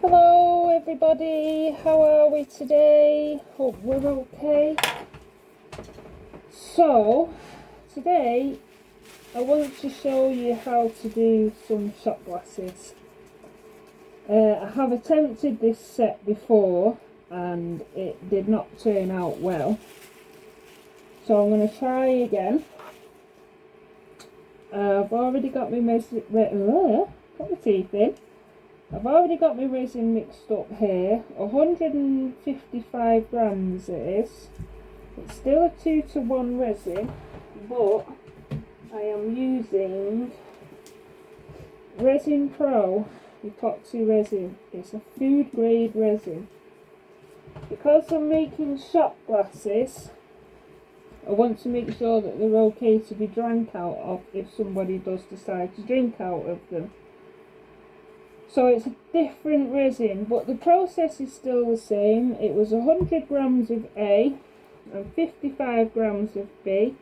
Hello everybody, how are we today? Hope we're okay. So today I want to show you how to do some shot glasses. I have attempted this set before and it did not turn out well, so I'm going to try again. I've already got my teeth in. I've already got my resin mixed up here. 155 grams it is. It's still a 2-to-1 resin, but I am using Resin Pro epoxy resin. It's a food grade resin. Because I'm making shot glasses, I want to make sure that they're okay to be drank out of if somebody does decide to drink out of them. So it's a different resin, but the process is still the same. It was 100 grams of A and 55 grams of B.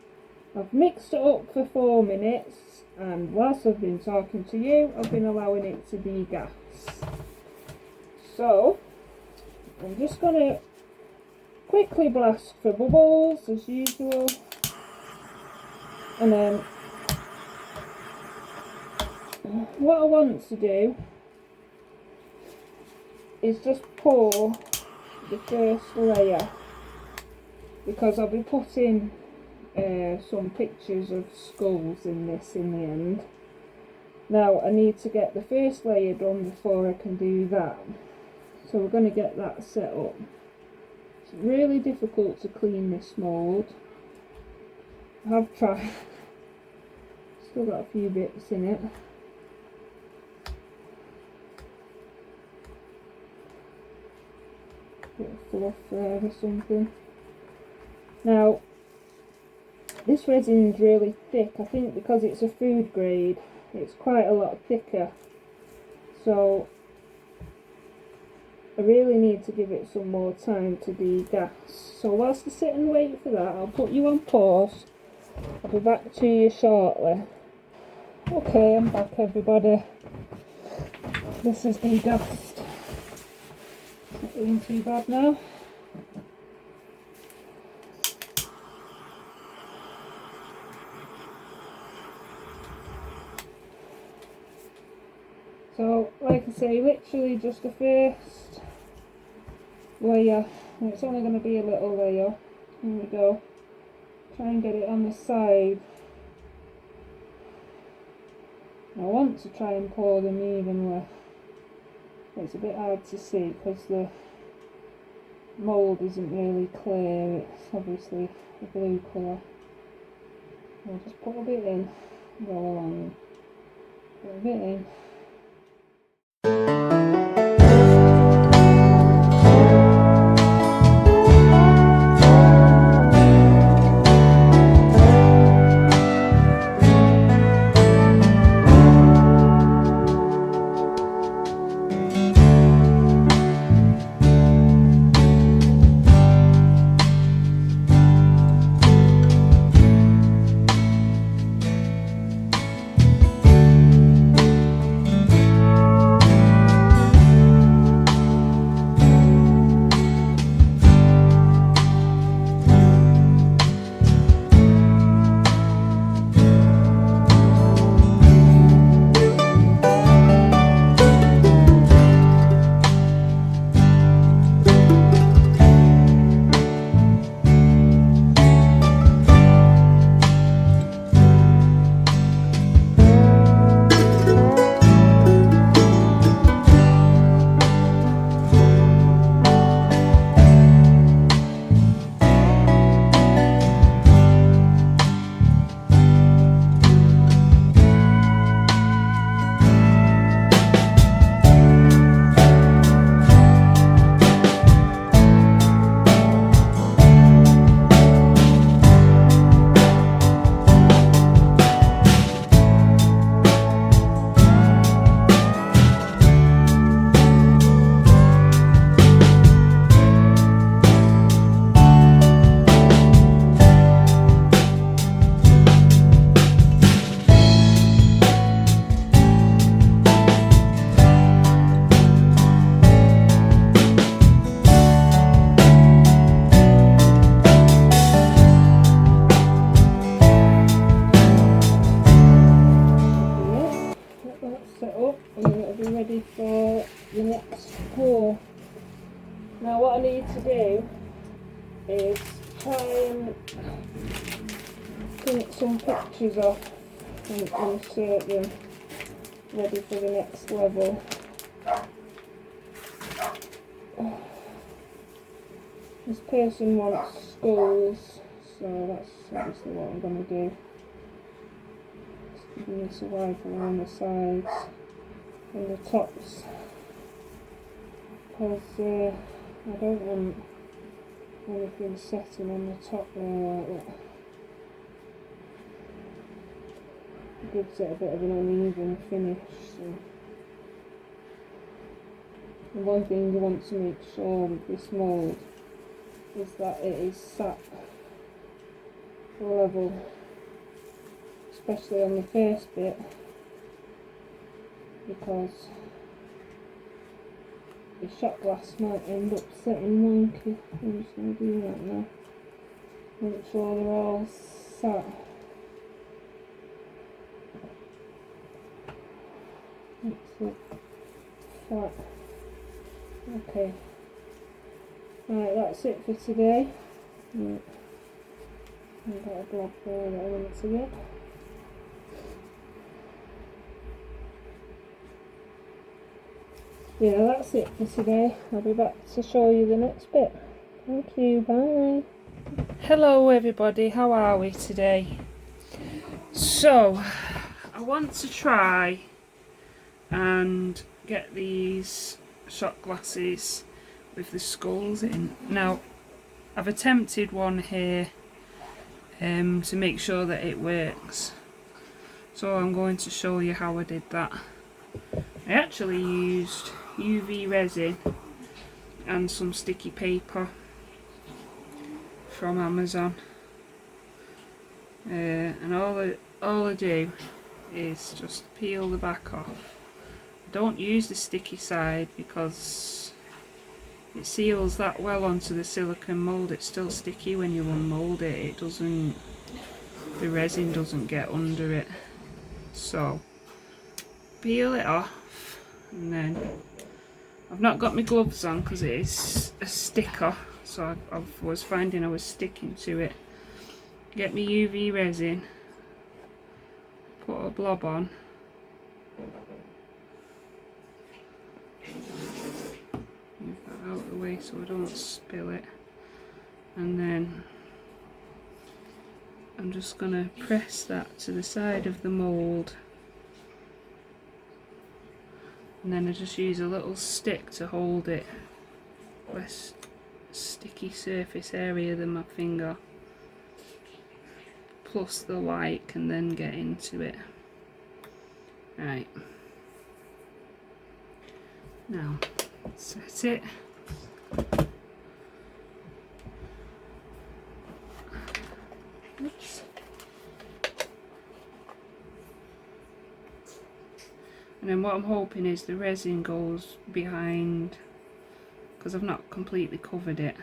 I've mixed it up for 4 minutes, and whilst I've been talking to you, I've been allowing it to degas. So I'm just going to quickly blast for bubbles as usual, and then what I want to do is just pour the first layer, because I'll be putting some pictures of skulls in this in the end. Now I need to get the first layer done before I can do that, so we're going to get that set up. It's really difficult to clean this mould. I have tried. Still got a few bits in it. Bit of fluff there or something. Now this resin is really thick. I think because it's a food grade it's quite a lot thicker, so I really need to give it some more time to degas. So whilst I sit and wait for that, I'll put you on pause. I'll be back to you shortly. Okay, I'm back everybody. This is degassed. Not doing too bad now. So, like I say, literally just the first layer. It's only going to be a little layer. Here we go. Try and get it on the side. I want to try and pour them evenly. It's a bit hard to see because the mould isn't really clear. It's obviously a blue colour. I'll just put a bit in, go along, put a bit in. ready for the next pour. Now what I need to do is try and print some pictures off and insert them ready for the next level. This person wants skulls, so that's obviously what I'm going to do. Just giving this a wipe around the sides and the tops, because I don't want anything setting on the top there like that. It gives it a bit of an uneven finish. So. And one thing you want to make sure with this mould is that it is sat level, especially on the first bit, because the shot glass might end up sitting wonky. I'm just going to do that now. Make sure they're all sat. Makes it flat. Okay. Right, that's it for today. Right. I've got a blob there that I want to get. Yeah, that's it for today. I'll be back to show you the next bit. Thank you, bye. Hello everybody, how are we today? So, I want to try and get these shot glasses with the skulls in. Now, I've attempted one here to make sure that it works. So I'm going to show you how I did that. I actually used UV resin and some sticky paper from Amazon, and all I do is just peel the back off. I don't use the sticky side because it seals that well onto the silicone mould. It's still sticky when you unmould it. It doesn't, the resin doesn't get under it. So peel it off, and then I've not got my gloves on because it is a sticker, so I was finding I was sticking to it. Get my UV resin, put a blob on, move that out of the way so I don't spill it, and then I'm just going to press that to the side of the mould. And then I just use a little stick to hold it, less sticky surface area than my finger, plus the light can then get into it. Right, now set it. Oops. And then what I'm hoping is the resin goes behind, because I've not completely covered it.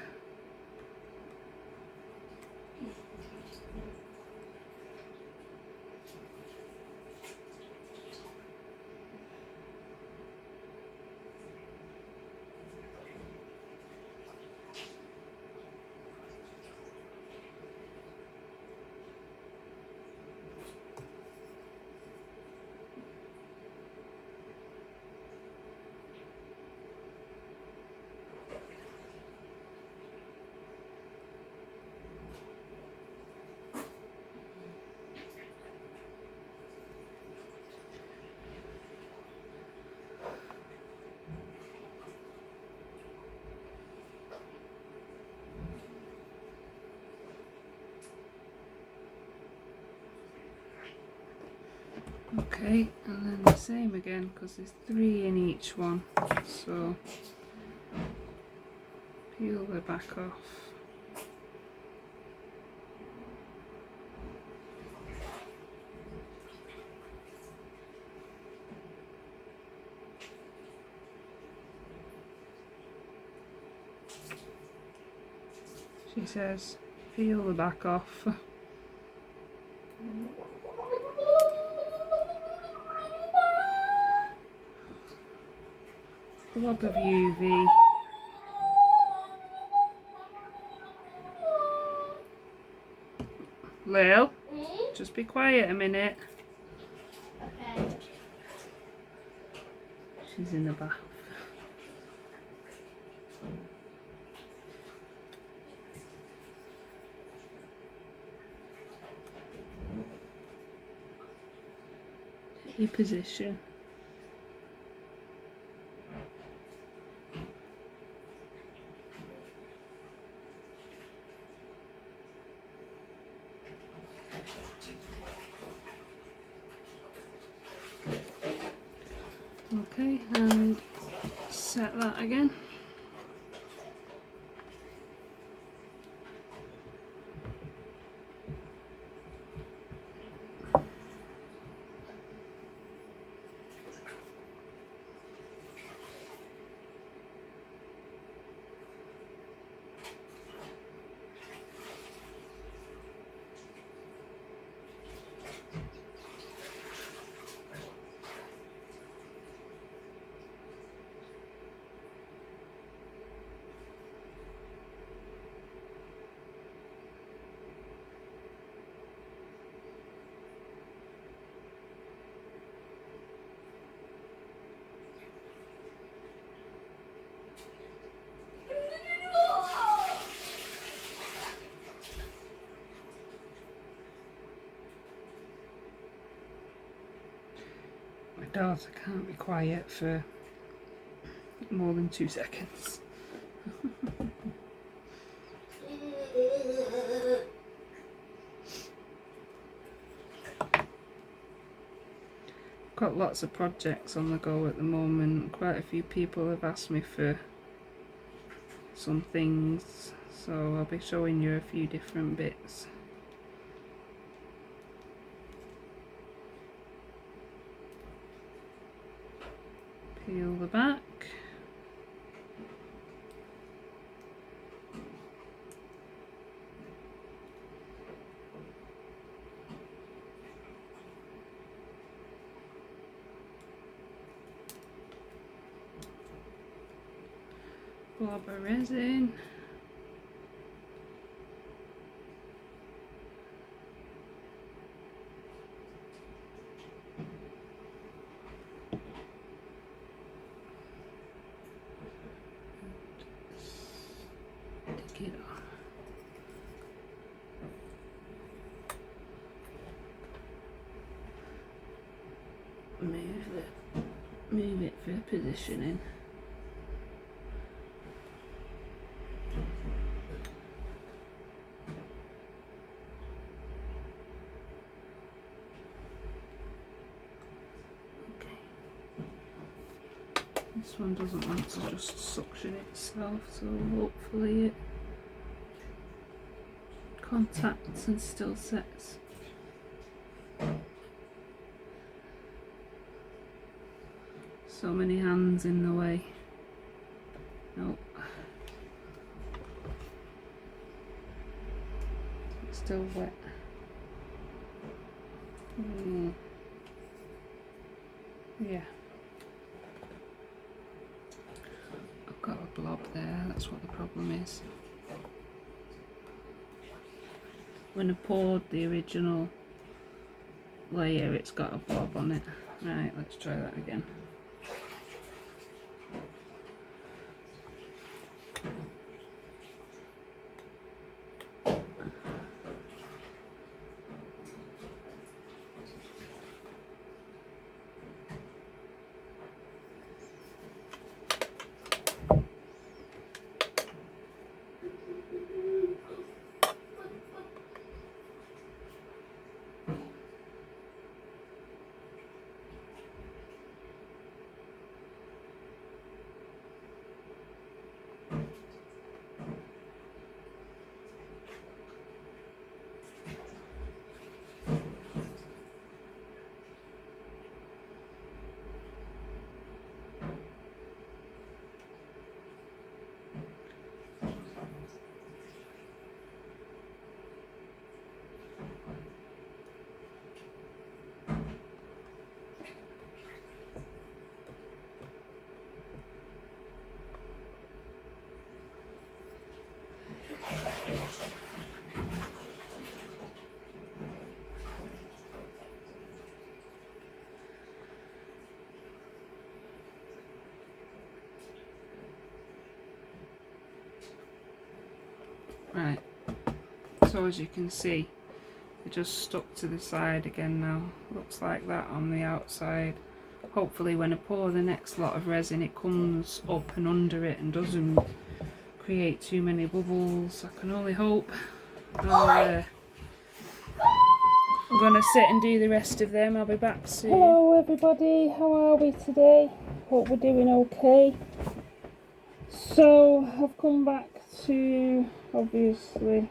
Okay, and then the same again because there's 3 in each one, so peel the back off. She says peel the back off. blob of UV. Lil, just be quiet a minute. Okay. She's in the bath. Your position. Okay, and set that again. My daughter can't be quiet for more than 2 seconds. Got lots of projects on the go at the moment. Quite a few people have asked me for some things, so I'll be showing you a few different bits. Peel the back. Blob of resin. Take it off. Move it for positioning. This one doesn't want to just suction itself, so hopefully it contacts and still sets. So many hands in the way. Nope. It's still wet. Yeah. I've got a blob there, that's what the problem is. When I poured the original layer, it's got a blob on it. Right, let's try that again. Right, so as you can see, they're just stuck to the side again now. Looks like that on the outside. Hopefully when I pour the next lot of resin it comes up and under it and doesn't create too many bubbles. I can only hope. I'm going to sit and do the rest of them. I'll be back soon. Hello everybody, how are we today? Hope we're doing okay. So I've come back to obviously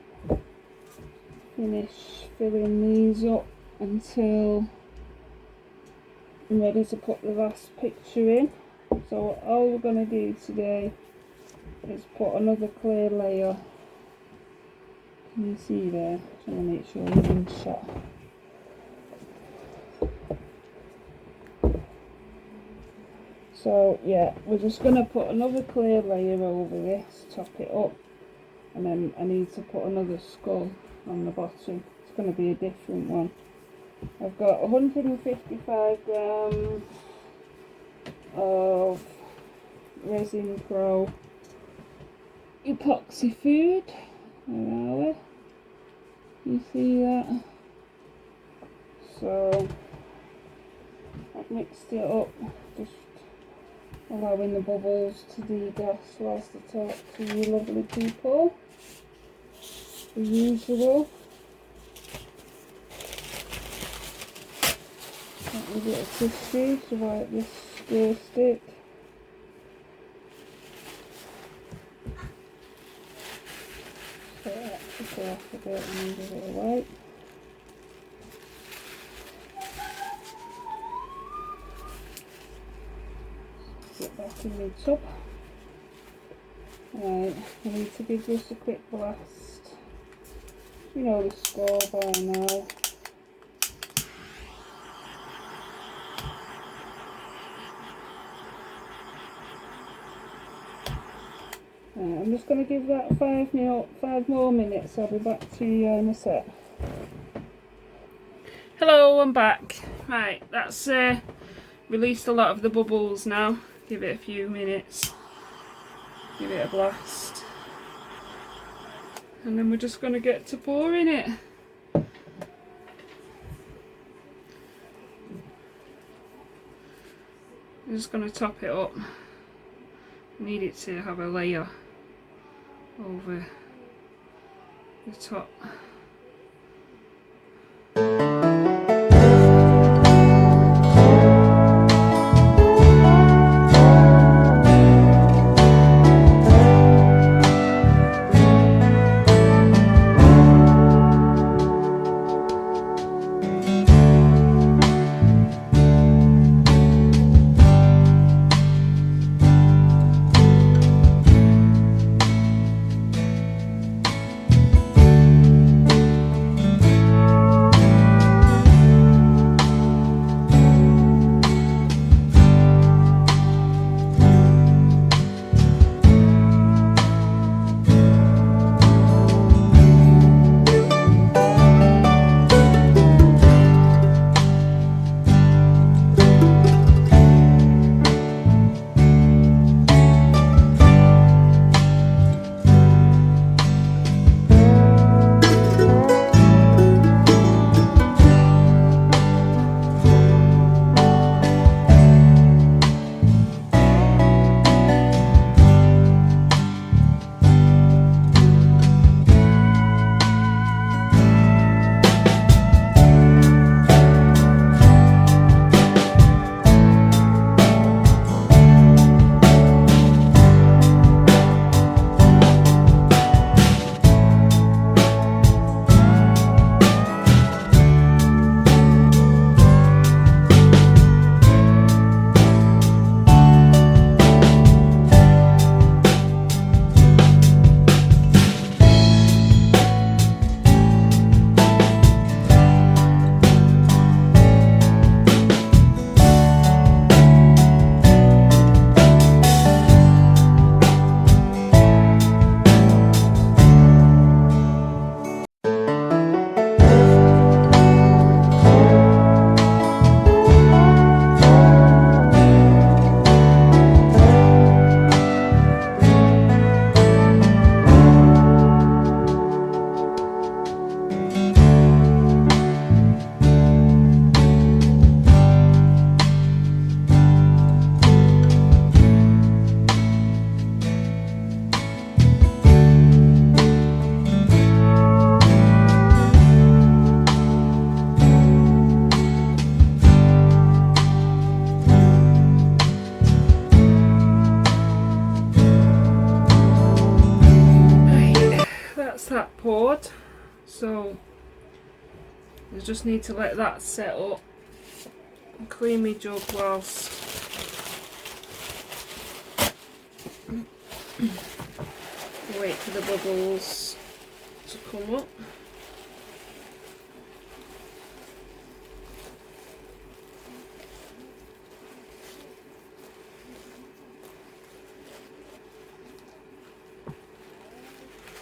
finish filling these up until I'm ready to put the last picture in. So all we're going to do today is put another clear layer. Can you see there? Trying to make sure you're in shot. So yeah, we're just going to put another clear layer over this, top it up, and then I need to put another skull on the bottom. It's going to be a different one. I've got 155 grams of Resin Pro epoxy food. Where are we? You see that? So I've mixed it up, just allowing the bubbles to degas whilst I talk to you lovely people. The usual. A bit of tissue to wipe this glue stick. So that should go off a bit and give it a wipe. Get back in the tub. Right, I need to give this a quick blast. You know the score by now. I'm just going to give that 5 more minutes. I'll be back to you in a sec. Hello, I'm back. Right, that's released a lot of the bubbles now. Give it a few minutes. Give it a blast. And then we're just going to get to pouring it. I'm just going to top it up. I need it to have a layer over the top. that poured, so I just need to let that set up and clean my jug whilst wait for the bubbles to come up.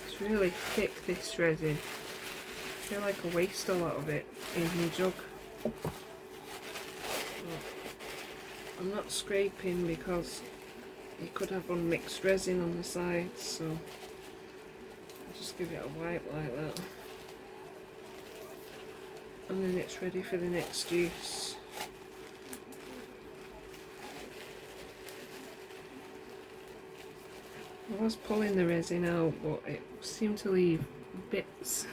It's really thick, this resin. I feel like I waste a lot of it in my jug. But I'm not scraping because you could have unmixed resin on the sides, so I'll just give it a wipe like that. And then it's ready for the next use. I was pulling the resin out, but it seemed to leave bits.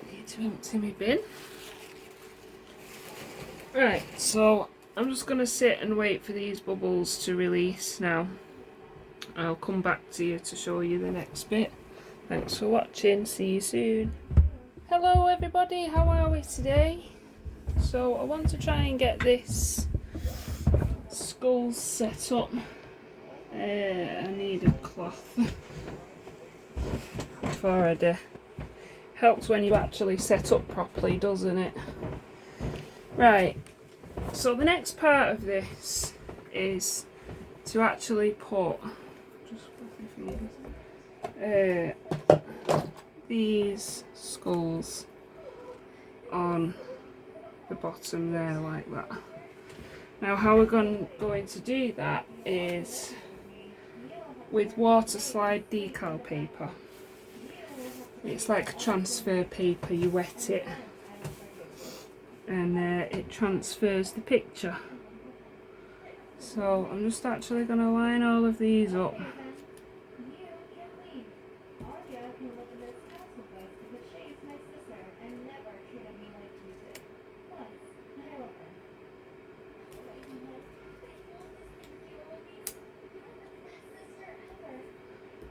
Need to empty my bin. Right, so I'm just going to sit and wait for these bubbles to release now. I'll come back to you to show you the next bit. Thanks for watching, see you soon. Hello everybody, how are we today? So I want to try and get this skull set up. I need a cloth before I do. Helps when you actually set up properly, doesn't it? Right, so the next part of this is to actually put these skulls on the bottom there like that. Now how we're going to do that is with water slide decal paper. It's like transfer paper, you wet it and it transfers the picture. So I'm just actually going to line all of these up.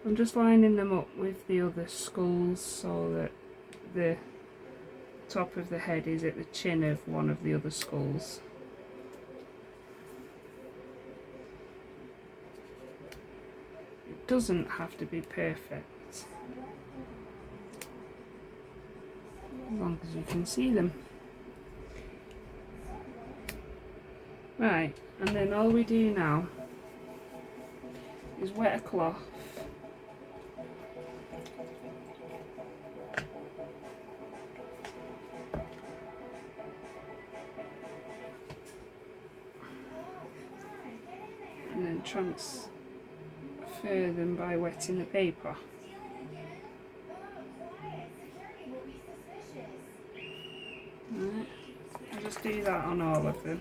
I'm just lining them up with the other skulls so that the top of the head is at the chin of one of the other skulls. It doesn't have to be perfect, as long as you can see them. Right, and then all we do now is wet a cloth and then transfer them by wetting the paper. Right. I'll just do that on all of them.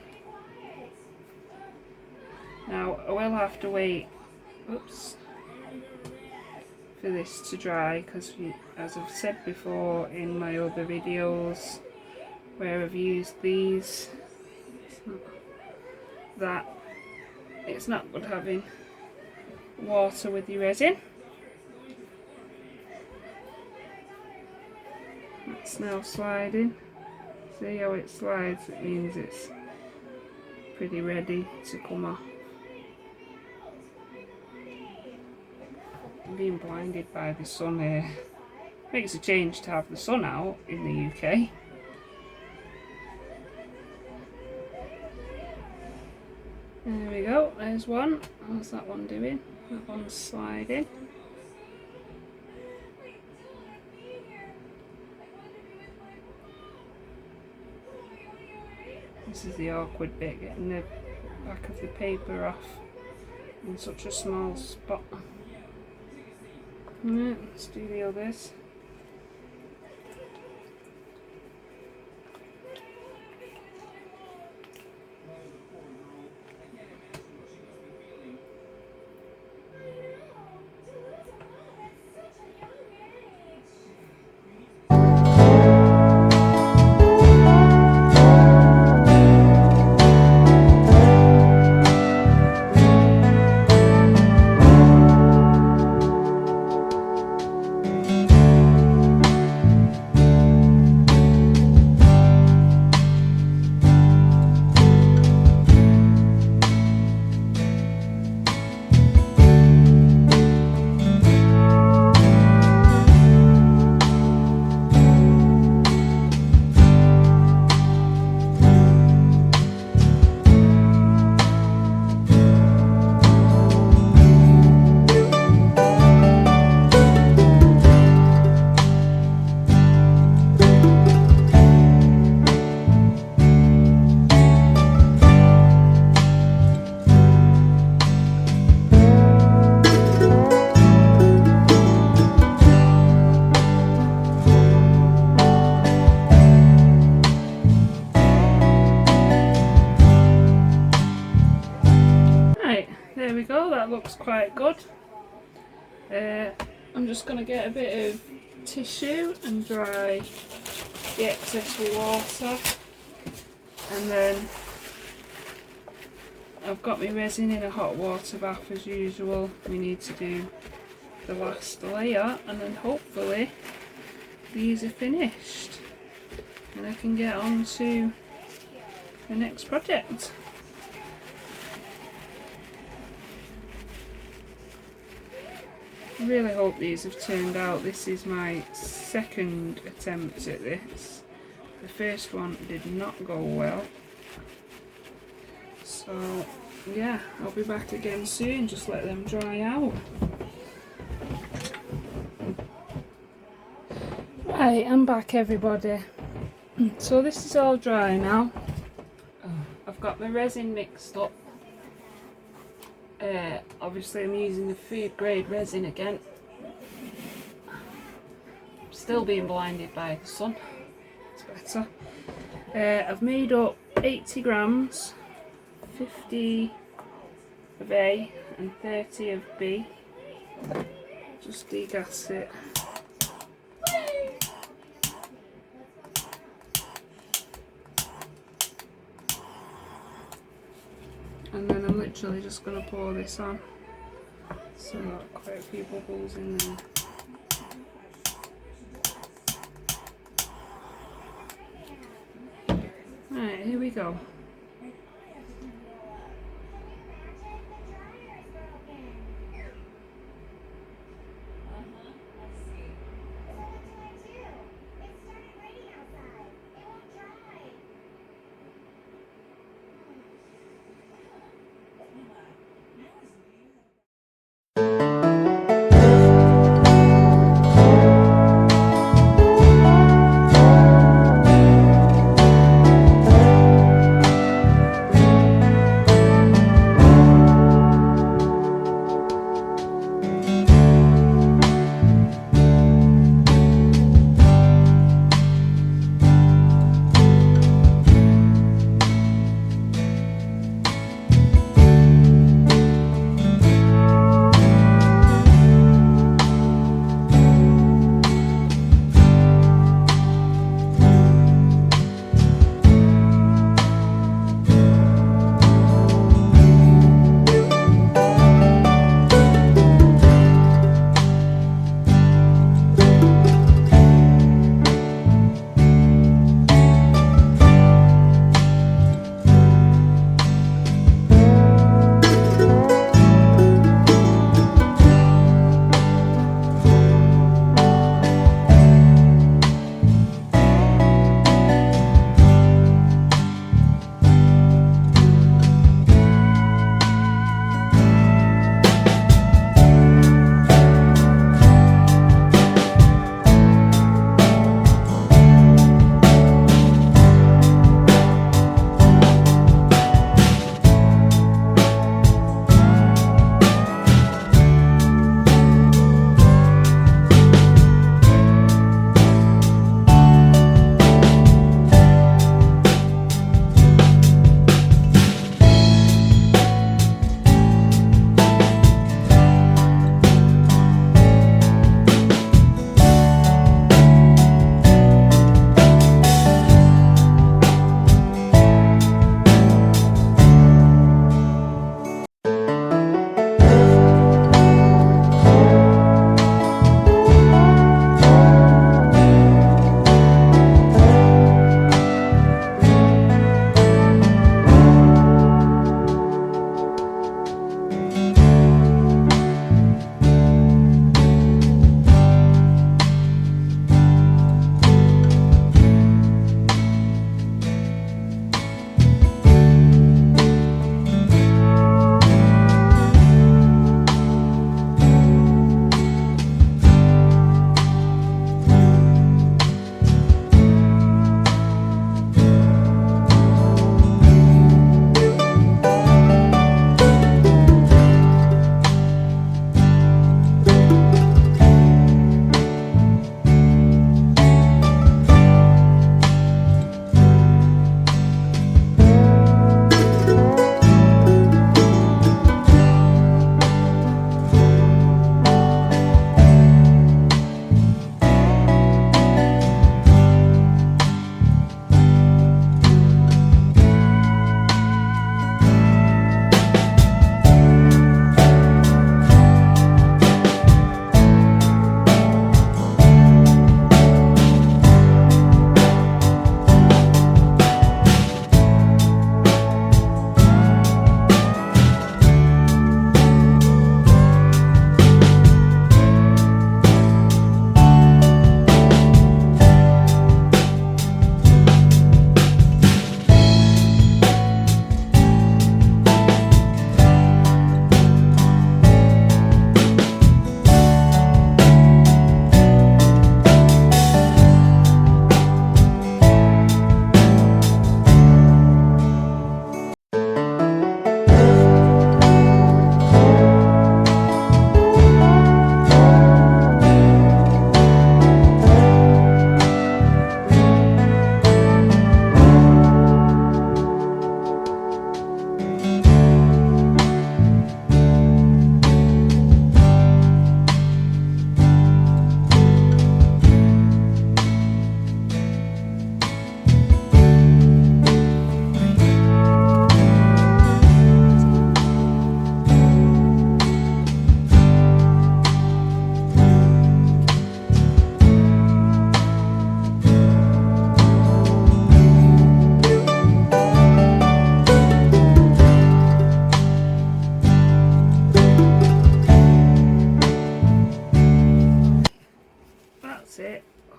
Now I will have to wait for this to dry because, as I've said before in my other videos where I've used these, it's not good having water with your resin. It's now sliding. See how it slides? It means it's pretty ready to come off. I'm being blinded by the sun here. Makes a change to have the sun out in the UK. There we go, there's one. How's that one doing? That one's sliding. This is the awkward bit, getting the back of the paper off in such a small spot. Right, let's do the others. Right, there we go, that looks quite good. I'm just going to get a bit of tissue and dry the excess water, and then I've got my resin in a hot water bath as usual. We need to do the last layer and then hopefully these are finished and I can get on to the next project. I really hope these have turned out. This is my second attempt at this. The first one did not go well. So yeah, I'll be back again soon, just let them dry out. Right, I'm back everybody. So this is all dry now. I've got my resin mixed up. Obviously I'm using the food grade resin again. I'm still being blinded by the sun. It's better. I've made up 80 grams, 50 of A and 30 of B. Just degas it. And then I'm literally just going to pour this on. So quite a few bubbles in there. Right, here we go.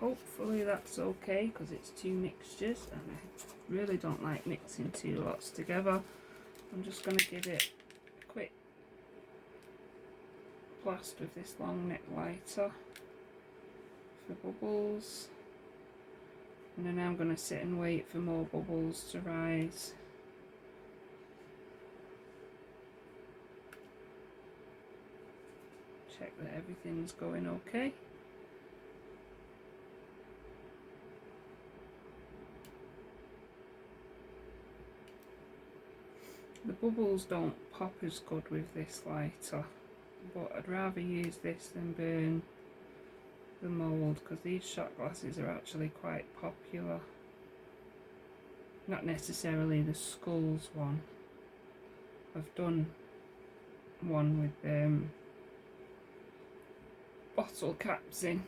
hopefully that's okay, because it's two mixtures and I really don't like mixing two lots together. I'm just going to give it a quick blast with this long neck lighter for bubbles, and then I'm going to sit and wait for more bubbles to rise. Check that everything's going okay. The bubbles don't pop as good with this lighter, but I'd rather use this than burn the mould, because these shot glasses are actually quite popular. Not necessarily the skulls one. I've done one with bottle caps in,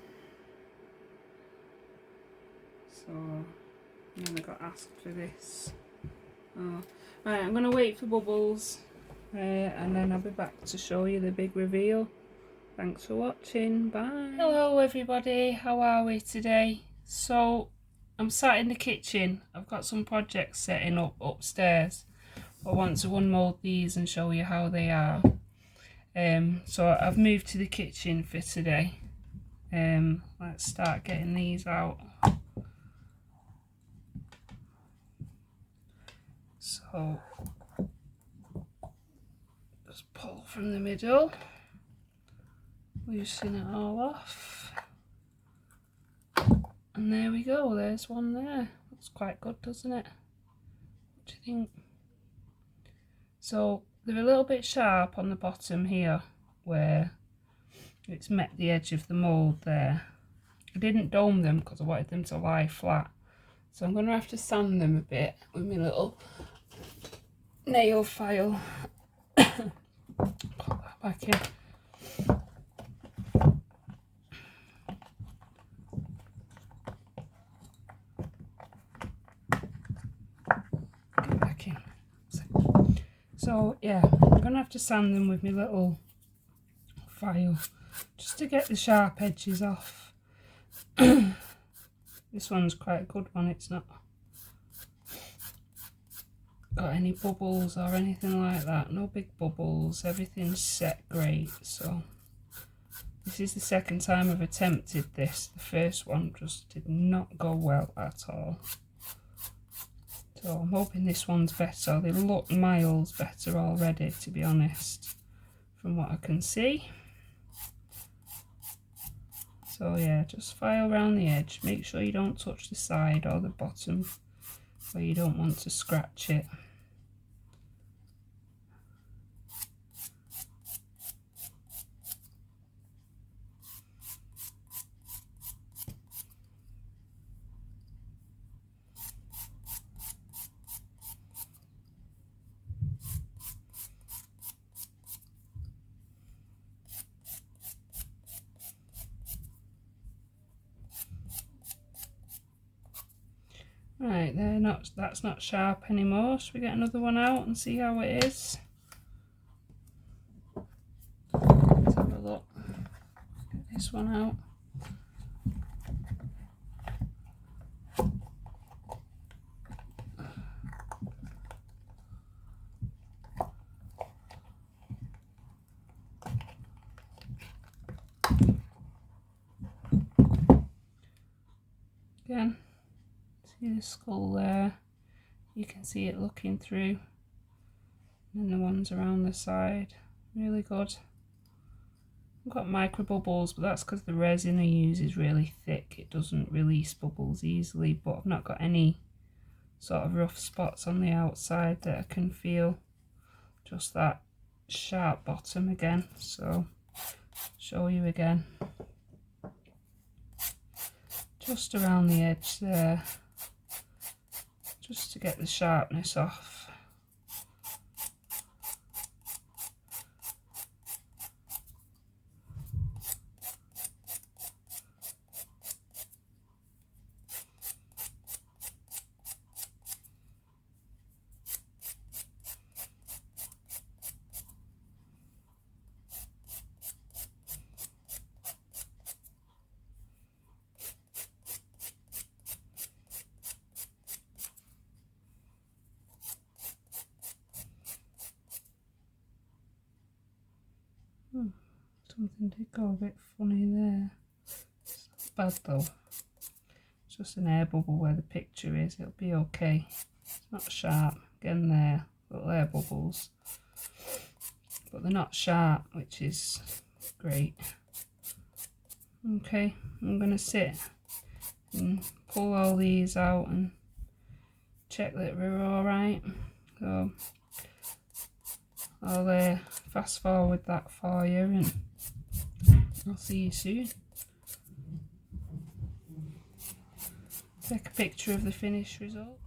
so and then I got asked for this. Oh. Right, I'm going to wait for bubbles and then I'll be back to show you the big reveal. Thanks for watching, bye. Hello everybody, how are we today? So I'm sat in the kitchen. I've got some projects setting up upstairs. I want to unmold these and show you how they are. So I've moved to the kitchen for today. Let's start getting these out. So just pull from the middle, loosen it all off, and there we go, there's one there. Looks quite good, doesn't it? What do you think? So they're a little bit sharp on the bottom here where it's met the edge of the mould there. I didn't dome them because I wanted them to lie flat, so I'm going to have to sand them a bit with my little nail file. Put that back in. Get back in. So yeah, I'm going to have to sand them with my little file just to get the sharp edges off. This one's quite a good one, it's not got any bubbles or anything like that, no big bubbles, everything's set great. So this is the second time I've attempted this. The first one just did not go well at all, so I'm hoping this one's better. They look miles better already, to be honest, from what I can see. So yeah, just file around the edge, make sure you don't touch the side or the bottom where you don't want to scratch it. Right, that's not sharp anymore. Should we get another one out and see how it is? Let's have a look. Get this one out. Again. See the skull there, you can see it looking through, and then the ones around the side, really good. I've got micro bubbles, but that's because the resin I use is really thick, it doesn't release bubbles easily, but I've not got any sort of rough spots on the outside that I can feel, just that sharp bottom again. So show you again, just around the edge there, just to get the sharpness off. Something did go a bit funny there. It's not bad though. It's just an air bubble where the picture is. It'll be okay. It's not sharp. Again there, little air bubbles. But they're not sharp, which is great. Okay, I'm going to sit and pull all these out and check that we're alright. So I'll fast forward that for you and I'll see you soon. Take a picture of the finished result.